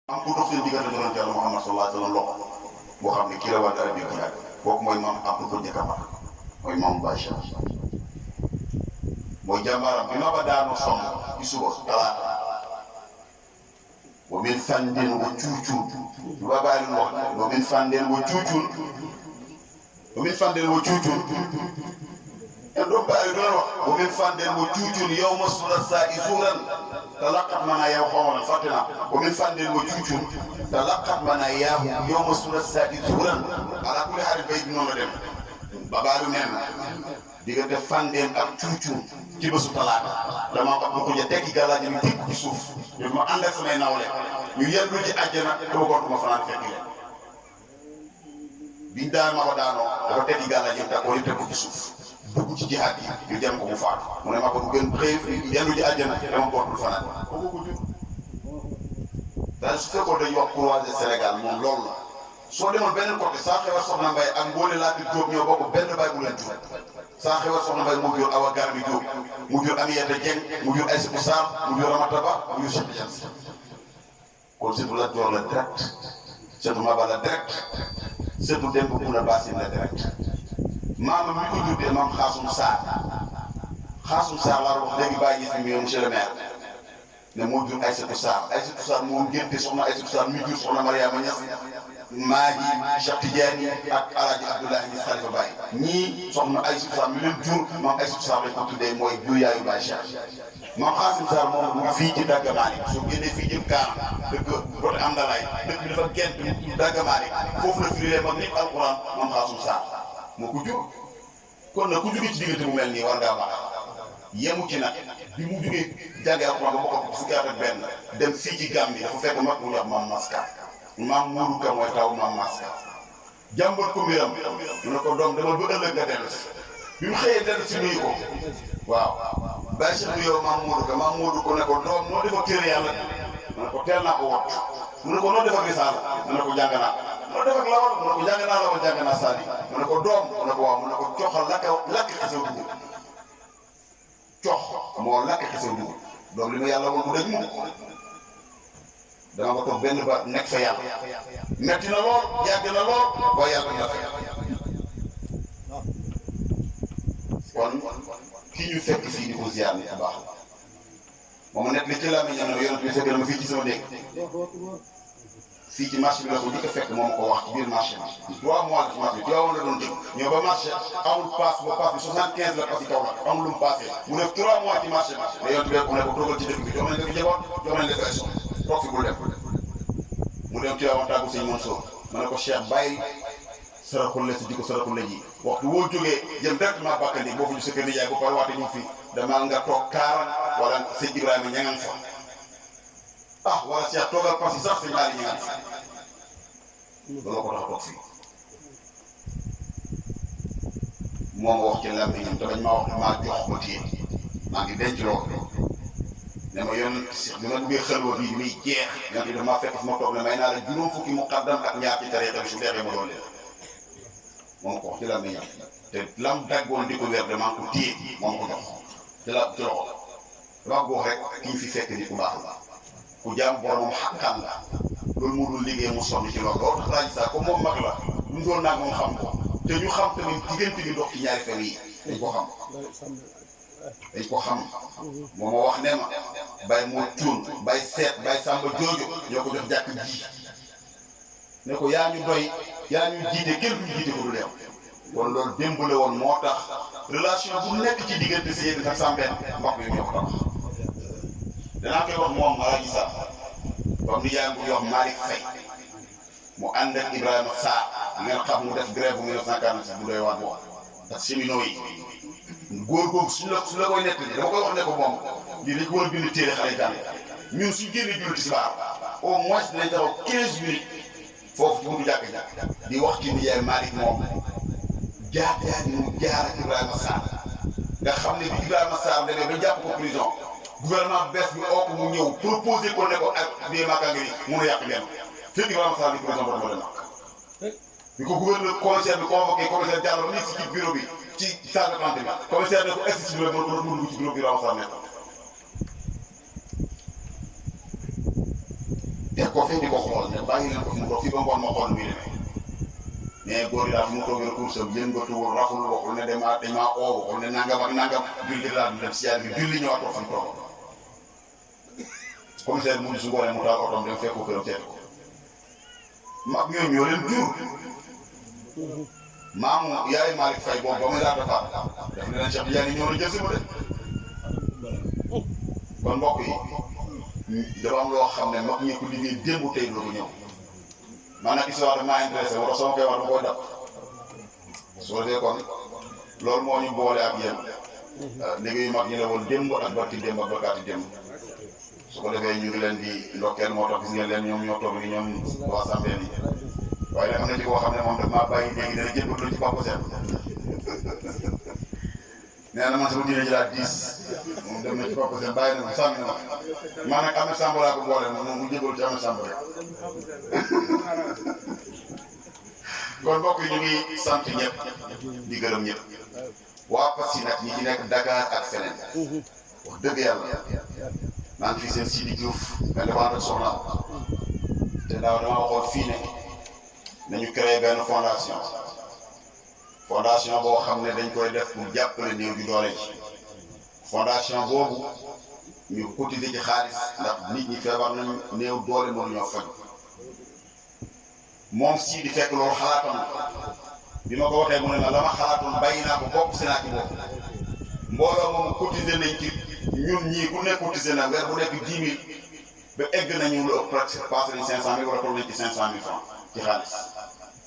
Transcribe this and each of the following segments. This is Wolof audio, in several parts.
am ku dox seen diggante yonent Yàlla Muhammad sallallahu alayhi wa sallam loxo boo xam ne kii la wàllu arabi bi kooku mooy maam Abdou ko njëkk a mag mooy maam Bachar mooy jàmbaaram bi ma ba daanoo sonn ci suba talaata wa min fandin wa cuucuun lu ba bàyyi lu wax wa min fandin wa cuucuun wa min fandin wa cuucuun te doo bàyyi doon wax wa min fandin wa cuucuun yow ma sura saa i suuran te laqat ma naa yow xaw ma fàtte naa wa min fandin wa cuucuun te laqat ma naa yow ma sura saa i suuran ala kulli xarit bay bi noonu la dem ba bàyyi lu neen diggante fandeen ak cuucuun ci bésu talaata damaa wax ko ja tekki galaaj ñu tekk ci suuf ñu ma ànd ak samay nawle ñu yendu ci àjjana toogootuma fanaan fekk leen biñ daan ma ko daanoo dafa tekki galaaj yi takk ñu tekk ci suuf dugg ci jihaad yi ñu dem ko mu faatu mu ne ma ko du gën xëy yendu ci àjjana dama bootul fanaan kooku ko jur daal su fekkoon dañuy wax croisé Sénégal moom loolu la soo demoon beneen côté saa xewar soxna Mbaye ak Ngoone Laati Jóob ñoo bokk benn baay bu leen jur saa xewar soxna Mbaye mu jur Awa Garmi Jóob mu jur Amiyata Dieng mu jur Aïssatou Sarr mu jur Ramata Ba mu jur Cheikh Tidiane kon surtout la Joor la direct surtout Maba la direct surtout Demba Buna Bassine la direct maama mi ko juddee maam Xaasum Sarr laa wax léegi bàyyi gis mi monsieur le maire ne moo jur Aïssatou Sarr moo ngénte soxna Aïssatou Sarr mi jur soxna Mariama Niass maa ngi Cheikh Tidiane ak Alaaji Abdoulaye Niass Khalifa Baye ñii soxna Aïssatou Sarr mi leen jur maam Aïssatou Sarr lañ ko tuddee mooy juyaayu Baye Cheikh maam Xaasim Sarr moom mu fii ci Daggamani soo génnee fii jëm Kaana dëkk côté Amdalaay dëkk bi dafa gent Daggamani foofu la firilee mag nit alquran maam Xaasim Sarr moo ko jur kon nag ku jógee ci diggante mu mel nii war ngaa baax yemu ci nag bi mu jógee jàngee alquran ba bokk fukki at ak benn dem fii ci Gàmbi dafa fekk mag mu ñuy wax maam Maska maam Mourou Ka mooy taw maam Maska jàmbat ko mbiram mu ne ko doom dama ba ëllëg nga dellu si bi mu xëyee dellu si nuyu ko waaw bàyyi si yow maam Mourou ko ne ko doom noo def ak téere yàlla mu ne ko teel naa ko wot mu ne ko noo def ak risaala mu ne ko jàng naa noo def ak lawal mu ne ko jàng naa lawal jàng naa saali mu ne ko doom mu ne ko waaw mu ne ko coxal lakk xesaw dugub cox moo lakk xesaw dugub doom li ma yàlla woon mu dëj mu dama ko toog benn ba nekk fa yàlla metti na lool yàgg na lool waaye yàgg na fa kon kii ñu fekk fii di ko ziar ni baax la moom nekk li ci laa mi ñam ne yonent bi fekk na ma fii ci sama néeg fii ci marché bi la ko njëkk a fekk moom ko wax ci biir marché bi 3 mois ci marché bi tuwaawoon la doon dégg ñëw ba marché amul paas ba paas bi 75 la paas yi kaw la amul lu mu paasee mu def 3 mois ci marché bi mais yonent bi ne ko toogal ci dëkk bi jox nañ ko fi njaboot jox nañ def ay soxla toog fi bul dem mu dem Tiwaawan tàggu sëñ Mansour ma ne ko Cheikh bàyyi saraxul la si di ko saraxul la ji waxtu woo jógee jëm directement Bakkandi boo fa ñu sa kër nijaay ba pare waate ñu fi damaa nga toog Kaaran wala sëñ Ibrahima ña nga fa ah wala Cheikh toogal parce que sax sëñ Aliou ña nga fa loolu ko tax a toog fii moo ma wax ci làmmiñam te bañ maa wax ne maa jox ko téye maa ngi denc loolu ne ma yoon si bi ma duggee xelwa bii muy jeex yonent bi damaa fekk fi ma toog ne may naa la juróom fukki muqaddam ak ñaar ci tariixa bi su deexee ma doon leen moom ko wax ci la muy ñam te lam daggoon di ko weer de maa ngi ko téye moom ko jox ci la ci loxo dama ko wax rek ki ñu fi fekk ni ku baax la ku jaam boromam xàqan la loolu moo dul liggéey mu sonn ci loolu loolu tax laa gis saa comme moom mag la ñu doon naag moom xam ko te ñu xam tamit diggante bi dox ci ñaari fen yi dañ ko xam moo ma wax ne ma Baye moo cuun Baye seet Baye Samba joojo ñoo ko jox jàkk ji ne ko yaa ñu doy yaa ñu jiite kenn duñu jiite ko du leew kon loolu démb la woon moo tax relation bu nekk ci diggante si yéen ak Sambène mbokk yi ñoo ko tax danaa koy wax moom maa gis sax comme ni yaa ngi koy wax Malick Faye mu ànd ak Ibrahima Sarr ngeen xam mu def grève bu 1946 bu doy waat wax ak cheminots yi góor googu su la koy nekk dama koy wax ne ko moom lii dañ ko war a bind téere xale jàng ñun suñ génnee julli tisbaar au moins dinañ taxaw 15 minutes foofu ci buntu jàkk di wax ci nijaay Malick moom jaar ni mu jaar ak Ibrahima Sarr nga xam ne bi Ibrahima Sarr demee ba jàpp ko prison gouvernement bees bi oo ko mu ñëw proposé ko ne ko ak bii Maka nga ni mun a yàq leen fekk Ibrahima Sarr di prison ba dama dem ak bi ko gouverneur commissaire bi convoqué commissaire Diallo ba nekk ci bureau bi ci salle d'attente bi commissaire ne ko est ci bureau bi mën dugg ci bureau bi Ibrahima Sarr nekk teg ko fi di ko xool ne bàyyi leen ko fi mu toog fii ba ngoon ma xool muy demee mais góor yi daal fi mu toogee kursam yëngatuwul raful waxul ne dañ maa oo waxul ne nangam ak nangam julli daal di dem si yaay bi julli ñëwaat toog fi mu toog commissaire mu di su ngoonee mu taal otoom dem fekk ko këram seeti ko mag ñooñu ñoo leen jur maamu yaay Malick Faye boobu ba muy laata faat daf ne leen Cheikh Tidiane ñëw na jël si ma de kon mbokk yi dafa am loo xam ne mag ñi ko liggéey démb tey la ko ñëw man nag histoire daf maa intéressé wala soo ma koy wax dama koy dab soo defee kon loolu moo ñu boole ak yéen liggéeyu mag ñi la woon démb ak barki démb ak barkaati démb su ko defee ñu ngi leen di ndokkeel moo tax gis ngeen leen ñoom ñoo toog ni ñoom waa Sambeen yi waaye nag am na ci koo xam ne moom daf maa bàyyi léegi dana jébbalu ci Papa Sène nee na man sama diine ji laa 10 moom dem na ci Papa Sène bàyyi na ma sànni na ma man nag Ahmed Samb laa ko boole moom mu jébbalu ci Ahmed Samb rek kon mbokk yi ñu ngi sant ñëpp di gërëm ñëpp waa Passy nag ñi ci nekk Dakar ak feneen wax dëgg yàlla maa ngi fi seen Sidi Diouf nga defaat ak soxna te daaw dama waxoon fii ne nañu créé benn fondation boo xam ne dañ koy def pour jàppale néew ju doole ji fondation boobu ñu cotiser ci xaalis ndax nit ñi feebar nañu néew doole mënuñoo faj moom sii di fekk loolu xalaatam na bi ma ko waxee mu ne ma la ma xalaatoon bàyyi naa ko bokk si naa ci bopp mbooloo moomu cotiser nañ ci ñun ñii ku nekk cotiser na weer bu nekk 10 000 ba egg nañu lu ëpp presque passé nañ 500 000 wala toll nañ ci 500 000 francs ci xaalis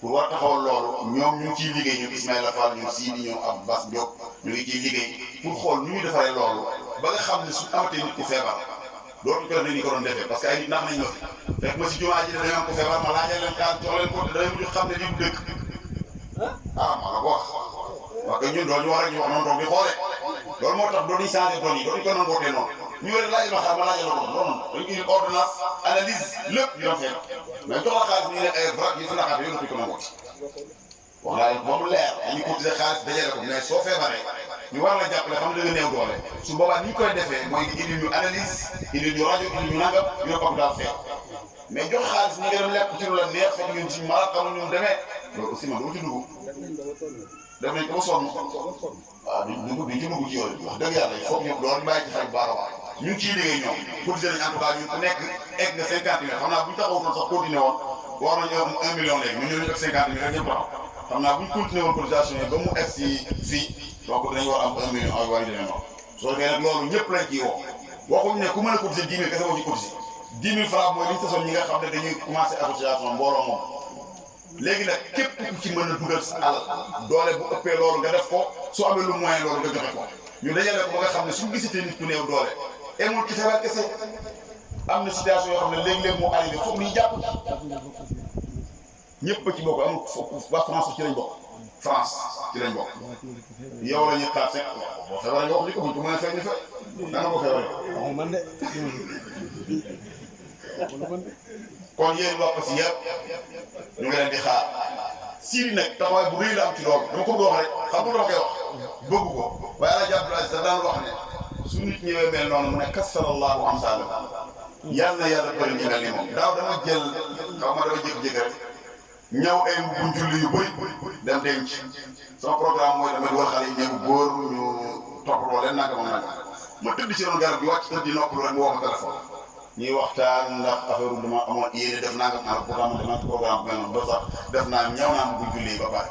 pour war taxawal loolu ñoom ñu ngi ciy liggéey ñun Ismaïla Fall ñun Sidi ñoom ab Bass Diop ñu ngi ciy liggéey pour xool nu ñuy defaree loolu ba nga xam ne su amatee nit ku feebar dootuñu ko def ni ko doon defee parce que ay nit nax nañ ma fi fekk ma si jumaa ji ne dañoo am ko feebar ma laajal leen kaar jox leen ko te dañoo mujj xam ne lii du dëkk ah maa la ko wax parce que ñun doon ñu war a ñu wax noonu toog di xoole loolu moo tax dootuñu changé doon yi dootuñu ko noonu wootee noonu ñu ngi leen laaj ma xaar ma laajal la ko noonu dañu indi ordonnance analyse lépp ñu doon fekk mais jox la xaalis ñu ne ay vrac yi fi naxaate yow dootuñu ko noonu wooti wax naa leen moom leer dañuy cotiser xaalis dajale ko mais soo feebaree ñu war la jàppale xam ne da nga néew doole su boobaa ni ñu koy defee mooy indi ñu analyse indi ñu rajo indi ñu nangam ñu ne hôpital fekk mais jox xaalis ñu ngi dem lekk ci lu la neex fekk ñun suñu mala xamu ñu demee loolu aussi man dama ci dugg def nañ ko ba sonn waaw duñ ci dugg ci yooyu wax dëgg yàlla il faut ñu loolu bàyyi ci xel bu baax a baax ñu ngi ciy liggéey ñoom cotiser nañ en tout cas ñun ku nekk egg nga 50 000 xam naa bu ñu taxawutoon sax continué woon war nañu am 1 million léegi ñun ñoo ñu def 50 000 rek ñëpp taxaw xam naa bu ñu continué woon cotisation yi ba mu egg si fii donc dinañ war a am 1 million ak waa ñu demee noonu soo defee nag loolu ñëpp lañ ciy woo waxuñ ne ku mën a cotiser 10 000 kese moo ci cotiser 10 000 francs mooy li ñu sasoon ñi nga xam ne dañuy commencé association mbooloo moom léegi nag képp ku ci mën a dugal sa alal doole bu ëppee loolu nga def ko su amee lu moyen loolu nga joxe ko ñu dajale ko ba nga xam ne suñu gisatee nit ku néew doole emul ci feebar kese am na situation yoo xam ne léeg-léeg moo arrivé foog ñu jàpp ñëpp ci bokk amul waa France ci lañ bokk France ci lañ bokk yow la ñuy xaar fekk boo feebaree nga wax ni ko buñ ko mën a fekk ñu fekk danga ko feebaree man de kon yéen wax ko si yëpp ñu ngi leen di xaar Sidi nag taxawaay bu rëy la am ci loolu dama ko bëgg wax rek xam nga dama koy wax bëgg ko waaye El Hadj Abdoul Aziz daan wax ne su nit ñëwee mel noonu mu ne kasarallahu amsaalahu yàlla na yàlla bëri ñu mel ni moom daaw dama jël xaw ma dama jékki-jékki rek ñëw ay mbubb julli yu bëri dem denc sama programme mooy damay dugal xale yi ñëw góor ñu toppatoo leen naka moom naka ma tëdd ci ron garab bi wàcc tëdd di noppalu rek mu woo ko téléphone ñuy waxtaan ndax affaire bi dama amoon yéene def naa nga programme dama programme bu mel noonu ba sax def naa ñëw naa mbubb julli yi ba pare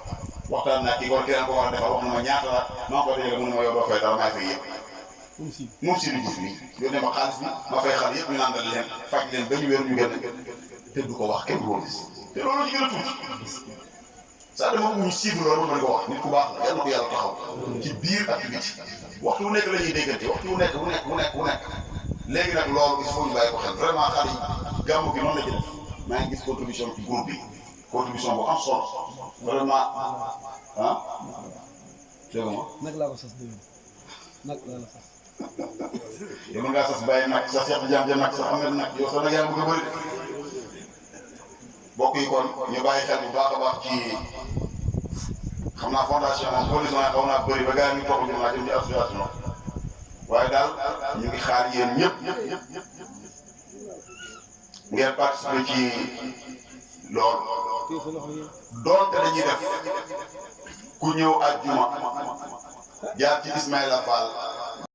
waxtaan naa kii war keneen ko war a defal wax na ma ñaata la maa ngi ko dajale mu ne ma yow doo fay dara maay fay yëpp moom si di gis nii yónnee ma xaalis bi ma fay xale yëpp ñu naan leen faj leen ba ñu wér ñu génn te du ko wax kenn du ko gis te loolu ci gën a tuuti ça dama bëgg ñu suivre loolu ma ko wax nit ku baax la yàlla na ko yàlla taxaw ci biir ak ci biti waxtu wu nekk la ñuy déggante waxtu wu nekk léegi nag loolu il faut ñu bàyyi ko xel vraiment xale yi gàmmu gi noonu la ci def maa ngi gis contribution ci groupe bi contribution bu am solo vraiment ah dégg nga nag laa ko sas dégg nag laa la sas yow mën ngaa sas bàyyi nag sa Cheikh Diagne nag sa xam ne nag yow sa nag yaa bëgg a bëri bokk yi kon ñu bàyyi xel bu baax a baax ci xam naa fondation moom police xaw naa bëri ba gars yi ñu toog ñu naa jëm ci association waaye daal ñu ngi xaar yéen ñëpp ngeen participer ci loolu kii sa loxo yi doonte dañuy def ku ñëw àjjuma jaar ci Ismaïla Fall